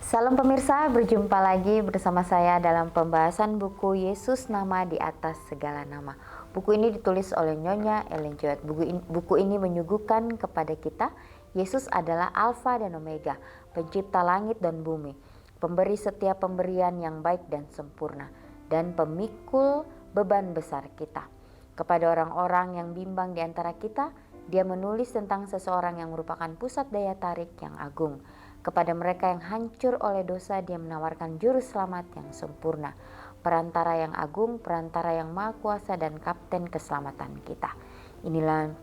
Salam pemirsa, berjumpa lagi bersama saya dalam pembahasan buku Yesus Nama di Atas Segala Nama. Buku ini ditulis oleh Nyonya Ellen G. White. Buku ini menyuguhkan kepada kita Yesus adalah Alfa dan Omega, pencipta langit dan bumi, pemberi setiap pemberian yang baik dan sempurna, dan pemikul beban besar kita. Kepada orang-orang yang bimbang di antara kita, dia menulis tentang seseorang yang merupakan pusat daya tarik yang agung. Kepada mereka yang hancur oleh dosa, dia menawarkan juru selamat yang sempurna, perantara yang agung, perantara yang maha kuasa, dan kapten keselamatan kita. Inilah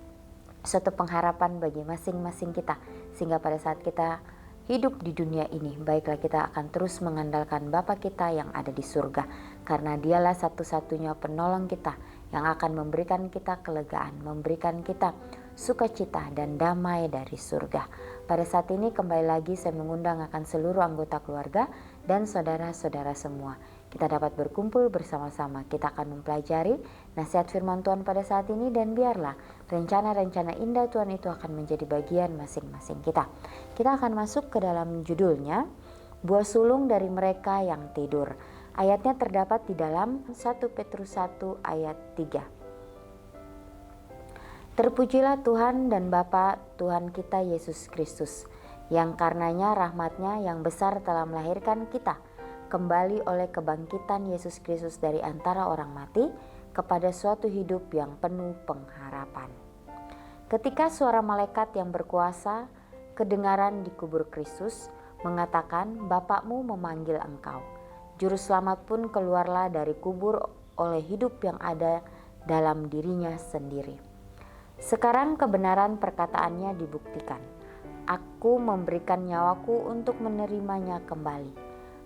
suatu pengharapan bagi masing-masing kita, sehingga pada saat kita hidup di dunia ini, baiklah kita akan terus mengandalkan Bapa kita yang ada di surga, karena dialah satu-satunya penolong kita yang akan memberikan kita kelegaan, memberikan kita sukacita dan damai dari surga. Pada saat ini kembali lagi saya mengundang akan seluruh anggota keluarga dan saudara-saudara semua. Kita dapat berkumpul bersama-sama. Kita akan mempelajari nasihat firman Tuhan pada saat ini, dan biarlah rencana-rencana indah Tuhan itu akan menjadi bagian masing-masing kita. Kita akan masuk ke dalam judulnya, buah sulung dari mereka yang tidur. Ayatnya terdapat di dalam 1 Petrus 1 ayat 3. Terpujilah Tuhan dan Bapa Tuhan kita Yesus Kristus, yang karenanya rahmat-Nya yang besar telah melahirkan kita kembali oleh kebangkitan Yesus Kristus dari antara orang mati kepada suatu hidup yang penuh pengharapan. Ketika suara malaikat yang berkuasa kedengaran di kubur Kristus mengatakan, Bapakmu memanggil engkau. Juru selamat pun keluarlah dari kubur oleh hidup yang ada dalam dirinya sendiri. Sekarang kebenaran perkataannya dibuktikan. Aku memberikan nyawaku untuk menerimanya kembali.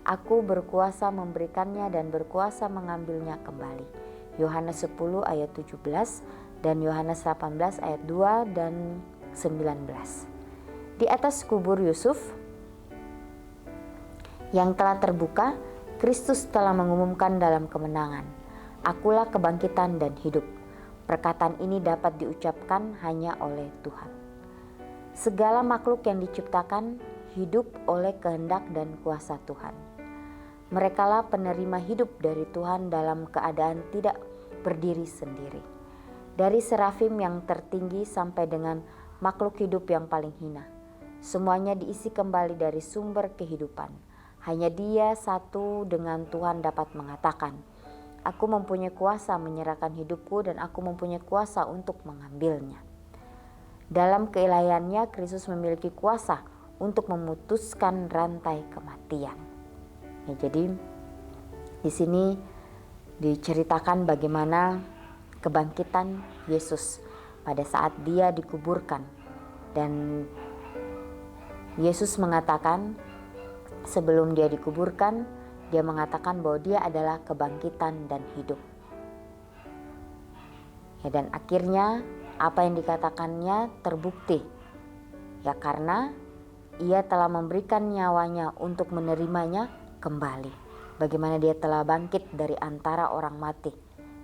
Aku berkuasa memberikannya dan berkuasa mengambilnya kembali. Yohanes 10 ayat 17 dan Yohanes 18 ayat 2 dan 19. Di atas kubur Yusuf yang telah terbuka, Kristus telah mengumumkan dalam kemenangan, Akulah kebangkitan dan hidup. Perkataan ini dapat diucapkan hanya oleh Tuhan. Segala makhluk yang diciptakan hidup oleh kehendak dan kuasa Tuhan. Merekalah penerima hidup dari Tuhan dalam keadaan tidak berdiri sendiri. Dari serafim yang tertinggi sampai dengan makhluk hidup yang paling hina, semuanya diisi kembali dari sumber kehidupan. Hanya Dia satu dengan Tuhan dapat mengatakan, Aku mempunyai kuasa menyerahkan hidupku dan aku mempunyai kuasa untuk mengambilnya. Dalam keilahiannya, Kristus memiliki kuasa untuk memutuskan rantai kematian. Ya, jadi di sini diceritakan bagaimana kebangkitan Yesus pada saat Dia dikuburkan, dan Yesus mengatakan sebelum Dia dikuburkan, Dia mengatakan bahwa Dia adalah kebangkitan dan hidup. Ya, dan akhirnya apa yang dikatakannya terbukti. Ya, karena Ia telah memberikan nyawanya untuk menerimanya kembali. Bagaimana Dia telah bangkit dari antara orang mati,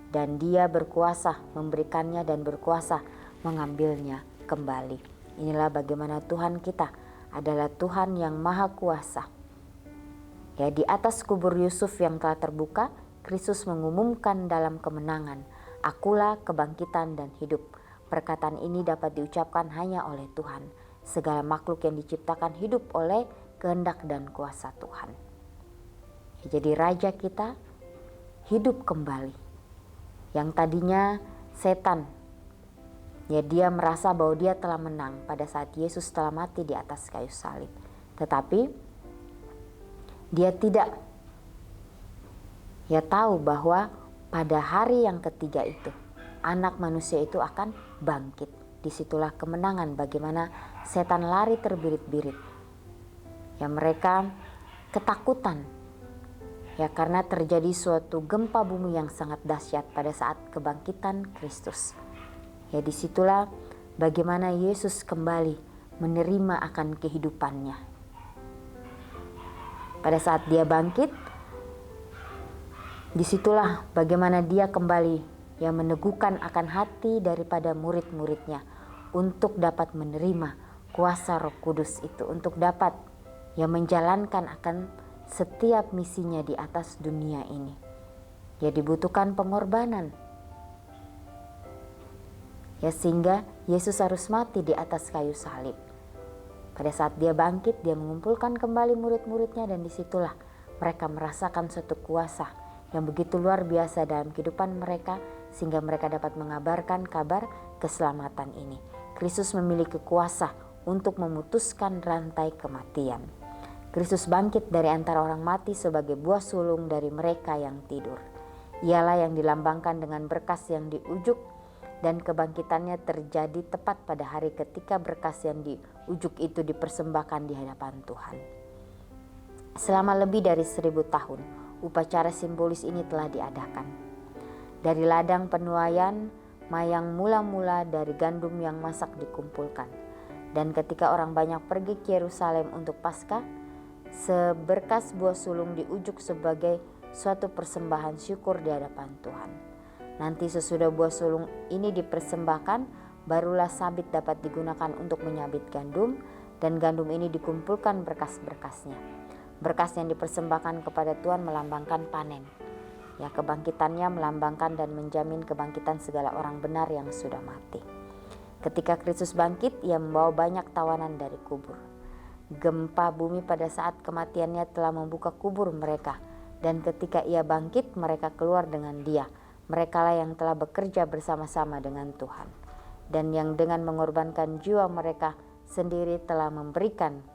dan Dia berkuasa memberikannya dan berkuasa mengambilnya kembali. Inilah bagaimana Tuhan kita adalah Tuhan yang maha kuasa. Ya, di atas kubur Yusuf yang telah terbuka, Kristus mengumumkan dalam kemenangan, Akulah kebangkitan dan hidup. Perkataan ini dapat diucapkan hanya oleh Tuhan. Segala makhluk yang diciptakan hidup oleh kehendak dan kuasa Tuhan. Ya, jadi Raja kita hidup kembali. Yang tadinya setan, ya dia merasa bahwa dia telah menang pada saat Yesus telah mati di atas kayu salib. Tetapi dia tidak tahu bahwa pada hari yang ketiga itu anak manusia itu akan bangkit. Disitulah kemenangan, bagaimana setan lari terbirit-birit. Ya, mereka ketakutan. Ya, karena terjadi suatu gempa bumi yang sangat dahsyat pada saat kebangkitan Kristus. Ya, disitulah bagaimana Yesus kembali menerima akan kehidupannya. Pada saat Dia bangkit, disitulah bagaimana Dia kembali yang meneguhkan akan hati daripada murid-muridnya untuk dapat menerima kuasa Roh Kudus itu, untuk dapat yang menjalankan akan setiap misinya di atas dunia ini. Ya, dibutuhkan pengorbanan. Ya, sehingga Yesus harus mati di atas kayu salib. Pada saat dia bangkit, dia mengumpulkan kembali murid-muridnya, dan disitulah mereka merasakan suatu kuasa yang begitu luar biasa dalam kehidupan mereka, sehingga mereka dapat mengabarkan kabar keselamatan ini. Kristus memiliki kuasa untuk memutuskan rantai kematian. Kristus bangkit dari antara orang mati sebagai buah sulung dari mereka yang tidur. Ialah yang dilambangkan dengan berkas yang diujuk, dan kebangkitannya terjadi tepat pada hari ketika berkas yang diujuk itu dipersembahkan di hadapan Tuhan. Selama lebih dari 1000 tahun, upacara simbolis ini telah diadakan. Dari ladang penuaian, mayang mula-mula dari gandum yang masak dikumpulkan. Dan ketika orang banyak pergi ke Yerusalem untuk Paskah, seberkas buah sulung diujuk sebagai suatu persembahan syukur di hadapan Tuhan. Nanti sesudah buah sulung ini dipersembahkan, barulah sabit dapat digunakan untuk menyabit gandum, dan gandum ini dikumpulkan berkas-berkasnya. Berkas yang dipersembahkan kepada Tuhan melambangkan panen. Ya, kebangkitannya melambangkan dan menjamin kebangkitan segala orang benar yang sudah mati. Ketika Kristus bangkit, ia membawa banyak tawanan dari kubur. Gempa bumi pada saat kematiannya telah membuka kubur mereka, dan ketika ia bangkit, mereka keluar dengan dia. Merekalah yang telah bekerja bersama-sama dengan Tuhan, dan yang dengan mengorbankan jiwa mereka sendiri telah memberikan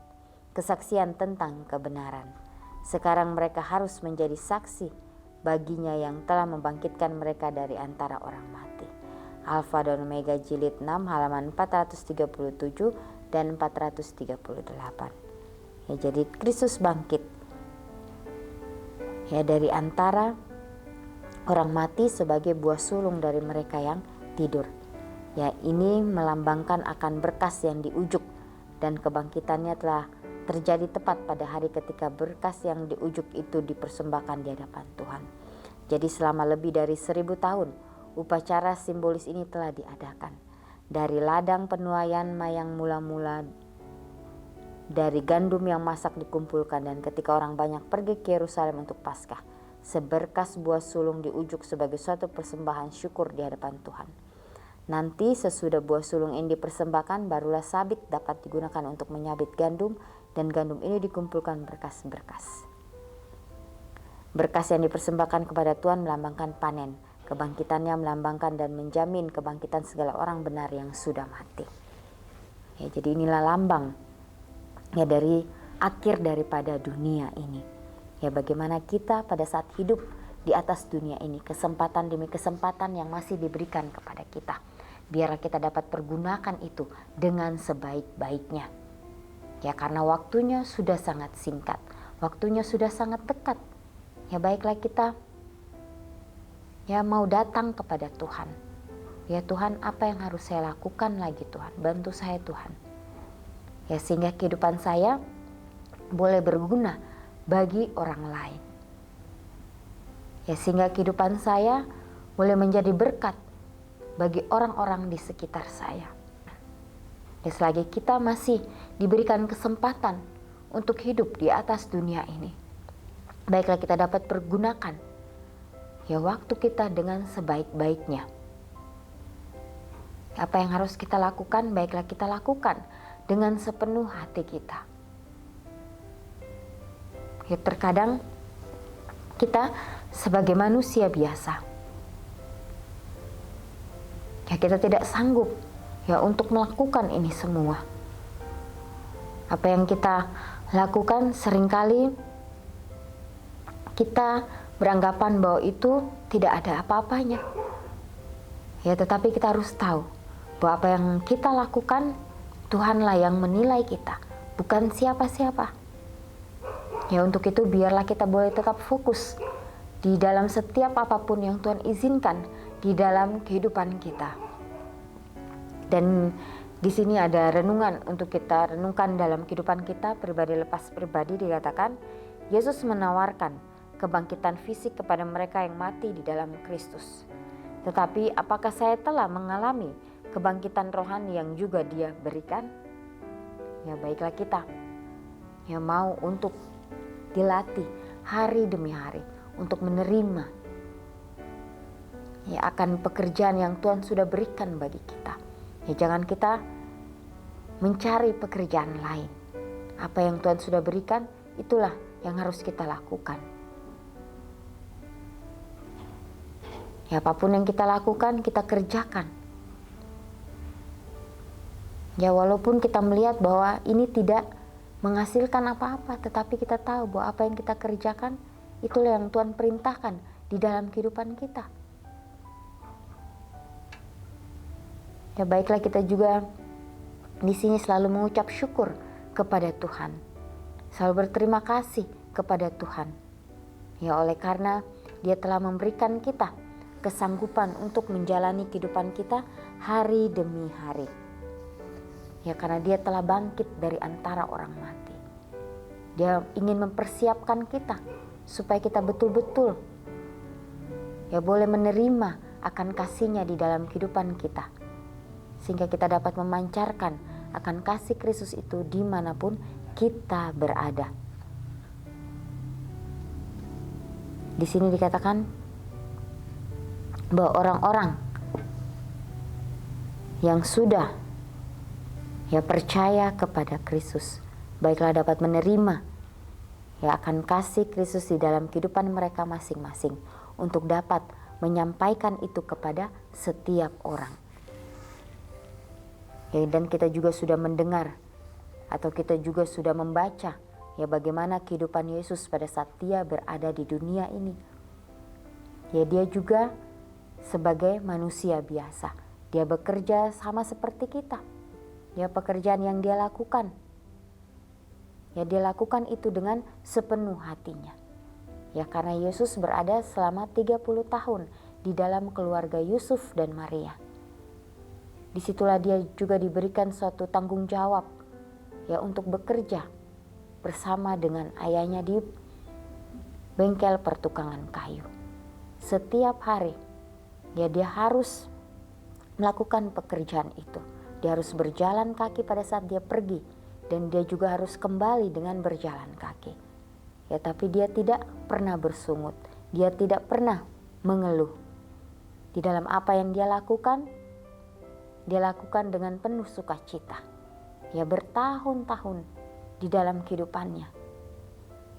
kesaksian tentang kebenaran. Sekarang mereka harus menjadi saksi baginya yang telah membangkitkan mereka dari antara orang mati. Alfa dan Omega jilid 6 halaman 437 dan 438. Ya, jadi Kristus bangkit ya dari antara orang mati sebagai buah sulung dari mereka yang tidur. Ya, ini melambangkan akan berkas yang diujuk, dan kebangkitannya telah terjadi tepat pada hari ketika berkas yang diujuk itu dipersembahkan di hadapan Tuhan. Jadi selama lebih dari 1000 tahun, upacara simbolis ini telah diadakan. Dari ladang penuaian mayang mula-mula dari gandum yang masak dikumpulkan, dan ketika orang banyak pergi ke Yerusalem untuk Paskah, seberkas buah sulung diujuk sebagai suatu persembahan syukur di hadapan Tuhan. Nanti sesudah buah sulung ini dipersembahkan, barulah sabit dapat digunakan untuk menyabit gandum, dan gandum ini dikumpulkan berkas-berkas. Berkas yang dipersembahkan kepada Tuhan melambangkan panen. Kebangkitannya melambangkan dan menjamin kebangkitan segala orang benar yang sudah mati. Ya, jadi inilah lambang ya dari akhir daripada dunia ini. Ya, bagaimana kita pada saat hidup di atas dunia ini, kesempatan demi kesempatan yang masih diberikan kepada kita. Biarlah kita dapat pergunakan itu dengan sebaik-baiknya. Ya, karena waktunya sudah sangat singkat, waktunya sudah sangat dekat. Ya, baiklah kita ya mau datang kepada Tuhan. Ya Tuhan, apa yang harus saya lakukan lagi Tuhan? Bantu saya Tuhan. Ya, sehingga kehidupan saya boleh berguna bagi orang lain. Ya, sehingga kehidupan saya boleh menjadi berkat bagi orang-orang di sekitar saya. Ya, selagi kita masih diberikan kesempatan untuk hidup di atas dunia ini, baiklah kita dapat pergunakan ya waktu kita dengan sebaik-baiknya. Apa yang harus kita lakukan, baiklah kita lakukan dengan sepenuh hati kita. Ya, terkadang kita sebagai manusia biasa, ya kita tidak sanggup ya untuk melakukan ini semua. Apa yang kita lakukan seringkali kita beranggapan bahwa itu tidak ada apa-apanya. Ya, tetapi kita harus tahu bahwa apa yang kita lakukan, Tuhanlah yang menilai kita, bukan siapa-siapa. Ya, untuk itu biarlah kita boleh tetap fokus di dalam setiap apapun yang Tuhan izinkan di dalam kehidupan kita. Dan di sini ada renungan untuk kita renungkan dalam kehidupan kita pribadi lepas pribadi. Dikatakan Yesus menawarkan kebangkitan fisik kepada mereka yang mati di dalam Kristus. Tetapi apakah saya telah mengalami kebangkitan rohani yang juga Dia berikan? Ya, baiklah kita ya mau untuk dilatih hari demi hari untuk menerima ya akan pekerjaan yang Tuhan sudah berikan bagi kita. Ya jangan kita mencari pekerjaan lain. Apa yang Tuhan sudah berikan, itulah yang harus kita lakukan. Ya apapun yang kita lakukan, kita kerjakan. Ya walaupun kita melihat bahwa ini tidak menghasilkan apa-apa, tetapi kita tahu bahwa apa yang kita kerjakan, itulah yang Tuhan perintahkan di dalam kehidupan kita. Ya baiklah, kita juga di sini selalu mengucap syukur kepada Tuhan. Selalu berterima kasih kepada Tuhan. Ya oleh karena Dia telah memberikan kita kesanggupan untuk menjalani kehidupan kita hari demi hari. Ya karena Dia telah bangkit dari antara orang mati. Dia ingin mempersiapkan kita supaya kita betul-betul ya boleh menerima akan kasih-Nya di dalam kehidupan kita. Sehingga kita dapat memancarkan akan kasih Kristus itu dimanapun kita berada. Di sini dikatakan bahwa orang-orang yang sudah ya percaya kepada Kristus, baiklah dapat menerima ya akan kasih Kristus di dalam kehidupan mereka masing-masing untuk dapat menyampaikan itu kepada setiap orang. Ya, dan kita juga sudah mendengar atau kita juga sudah membaca ya bagaimana kehidupan Yesus pada saat Dia berada di dunia ini. Ya Dia juga sebagai manusia biasa, Dia bekerja sama seperti kita. Ya pekerjaan yang Dia lakukan, ya Dia lakukan itu dengan sepenuh hatinya. Ya karena Yesus berada selama 30 tahun di dalam keluarga Yusuf dan Maria. Disitulah Dia juga diberikan suatu tanggung jawab ya untuk bekerja bersama dengan ayahnya di bengkel pertukangan kayu. Setiap hari ya Dia harus melakukan pekerjaan itu. Dia harus berjalan kaki pada saat Dia pergi, dan Dia juga harus kembali dengan berjalan kaki. Ya tapi Dia tidak pernah bersungut, Dia tidak pernah mengeluh. Di dalam apa yang Dia lakukan dengan penuh sukacita. Ya bertahun-tahun di dalam kehidupannya.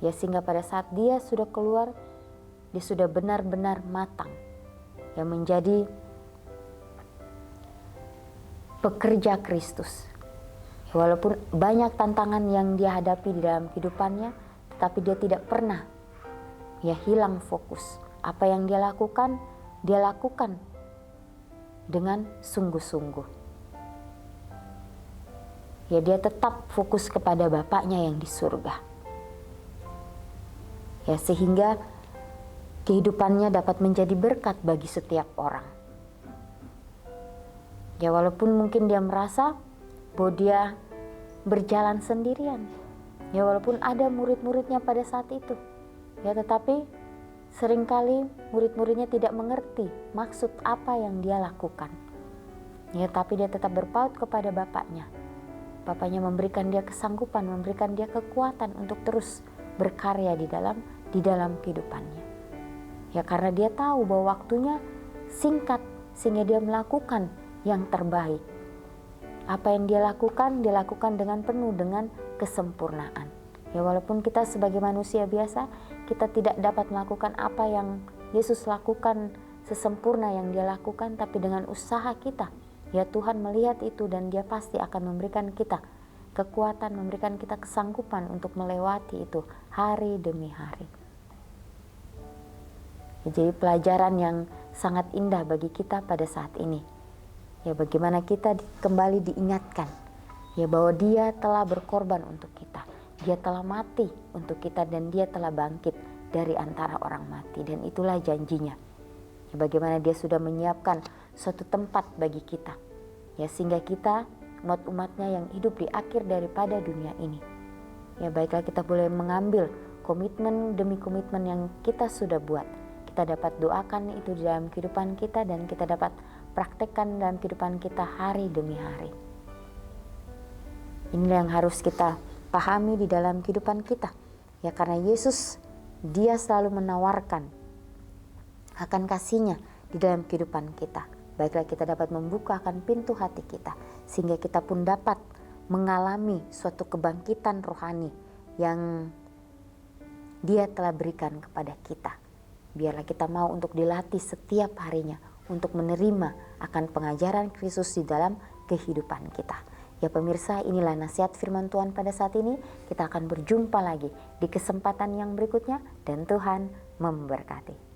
Ya sehingga pada saat Dia sudah keluar, Dia sudah benar-benar matang. Yang menjadi pekerja Kristus. Walaupun banyak tantangan yang Dia hadapi di dalam kehidupannya, tetapi Dia tidak pernah ya hilang fokus. Apa yang Dia lakukan dengan sungguh-sungguh. Ya Dia tetap fokus kepada Bapa-Nya yang di surga. Ya sehingga kehidupannya dapat menjadi berkat bagi setiap orang. Ya walaupun mungkin dia merasa bahwa dia berjalan sendirian. Ya walaupun ada murid-muridnya pada saat itu. Ya tetapi seringkali murid-muridnya tidak mengerti maksud apa yang dia lakukan. Ya tapi dia tetap berpaut kepada Bapaknya. Bapaknya memberikan dia kesanggupan, memberikan dia kekuatan untuk terus berkarya di dalam kehidupannya. Ya karena dia tahu bahwa waktunya singkat sehingga dia melakukan yang terbaik. Apa yang dia lakukan dengan penuh dengan kesempurnaan. Ya walaupun kita sebagai manusia biasa, kita tidak dapat melakukan apa yang Yesus lakukan sesempurna yang Dia lakukan, tapi dengan usaha kita, ya Tuhan melihat itu dan Dia pasti akan memberikan kita kekuatan, memberikan kita kesanggupan untuk melewati itu hari demi hari. Jadi pelajaran yang sangat indah bagi kita pada saat ini. Ya bagaimana kita kembali diingatkan ya bahwa Dia telah berkorban untuk kita. Dia telah mati untuk kita dan Dia telah bangkit dari antara orang mati, dan itulah janjinya. Ya, bagaimana Dia sudah menyiapkan suatu tempat bagi kita. Ya sehingga kita umat-umatnya yang hidup di akhir daripada dunia ini. Ya baiklah kita boleh mengambil komitmen demi komitmen yang kita sudah buat. Kita dapat doakan itu di dalam kehidupan kita dan kita dapat praktekkan dalam kehidupan kita hari demi hari. Inilah yang harus kita pahami di dalam kehidupan kita. Ya, karena Yesus, Dia selalu menawarkan akan kasih-Nya di dalam kehidupan kita. Baiklah kita dapat membuka akan pintu hati kita, sehingga kita pun dapat mengalami suatu kebangkitan rohani yang Dia telah berikan kepada kita. Biarlah kita mau untuk dilatih setiap harinya untuk menerima akan pengajaran Kristus di dalam kehidupan kita. Ya pemirsa, inilah nasihat firman Tuhan pada saat ini. Kita akan berjumpa lagi di kesempatan yang berikutnya dan Tuhan memberkati.